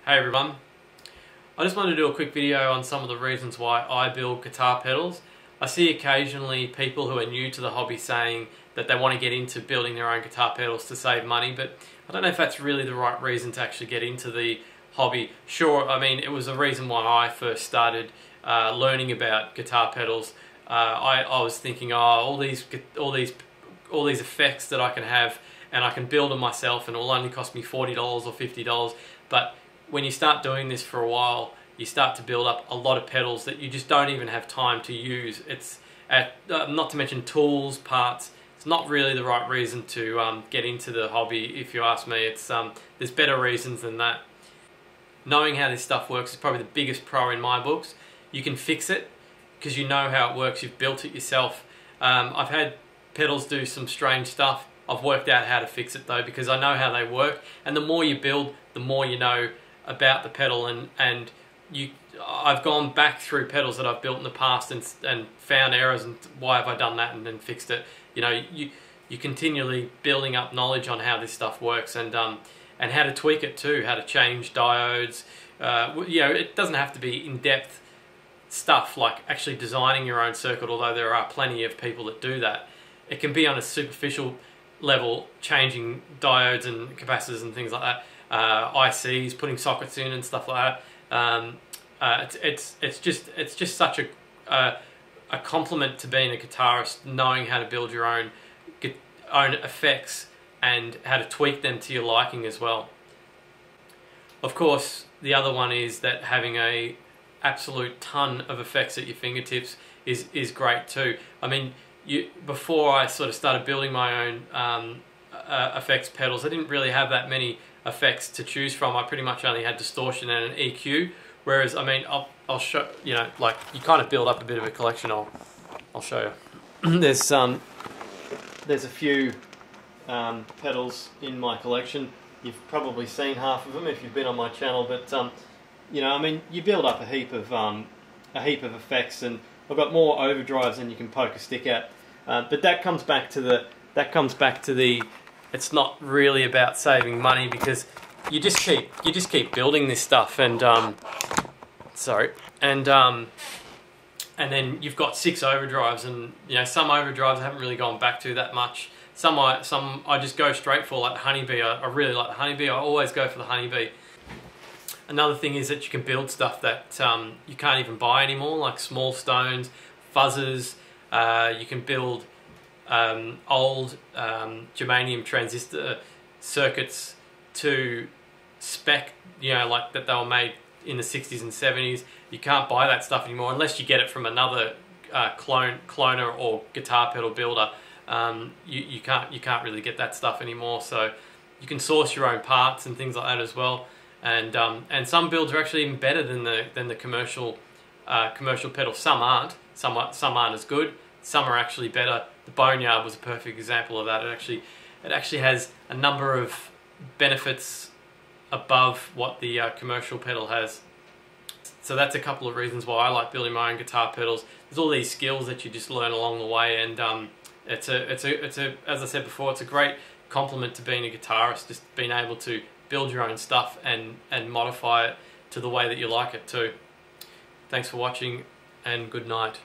Hey everyone, I just wanted to do a quick video on some of the reasons why I build guitar pedals. I see occasionally people who are new to the hobby saying that they want to get into building their own guitar pedals to save money, but I don't know if that's really the right reason to actually get into the hobby. Sure, I mean, it was a reason why I first started learning about guitar pedals. I was thinking, oh, all these effects that I can have and I can build them myself and it will only cost me $40 or $50, but when you start doing this for a while, you start to build up a lot of pedals that you just don't even have time to use. It's not to mention tools, parts. It's not really the right reason to get into the hobby, if you ask me. There's better reasons than that. Knowing how this stuff works is probably the biggest pro in my books. You can fix it because you know how it works. You've built it yourself. I've had pedals do some strange stuff. I've worked out how to fix it though because I know how they work. And the more you build, the more you know about the pedal, and I've gone back through pedals that I've built in the past and found errors and why have I done that and then fixed it. You know, you're continually building up knowledge on how this stuff works and how to tweak it too, how to change diodes. You know, it doesn't have to be in-depth stuff like actually designing your own circuit, although there are plenty of people that do that. It can be on a superficial level, changing diodes and capacitors and things like that. ICs, putting sockets in and stuff like that. It's just such a compliment to being a guitarist, knowing how to build your own effects and how to tweak them to your liking as well. Of course, the other one is that having a absolute ton of effects at your fingertips is great too. I mean, before I sort of started building my own effects pedals, I didn't really have that many effects to choose from. I pretty much only had distortion and an EQ, whereas I mean I'll show you know, like you kind of build up a bit of a collection. I'll show you. There's a few pedals in my collection. You've probably seen half of them if you've been on my channel, but you know, I mean, you build up a heap of effects, and I've got more overdrives than you can poke a stick at. But that comes back to the it's not really about saving money because you just keep building this stuff and then you've got 6 overdrives, and you know, some overdrives I haven't really gone back to that much. Some I just go straight for, like the Honeybee. I really like the Honeybee. I always go for the Honeybee. Another thing is that you can build stuff that you can't even buy anymore, like small stones, fuzzers. You can build old germanium transistor circuits to spec, you know, like that they were made in the 60s and 70s. You can't buy that stuff anymore unless you get it from another cloner or guitar pedal builder. You can't really get that stuff anymore. So you can source your own parts and things like that as well. And some builds are actually even better than the commercial pedals. Some aren't. Some aren't as good. Some are actually better. The Boneyard was a perfect example of that. It actually has a number of benefits above what the commercial pedal has. So that's a couple of reasons why I like building my own guitar pedals. There's all these skills that you just learn along the way, and it's a as I said before, it's a great compliment to being a guitarist, just being able to build your own stuff and modify it to the way that you like it too. Thanks for watching, and good night.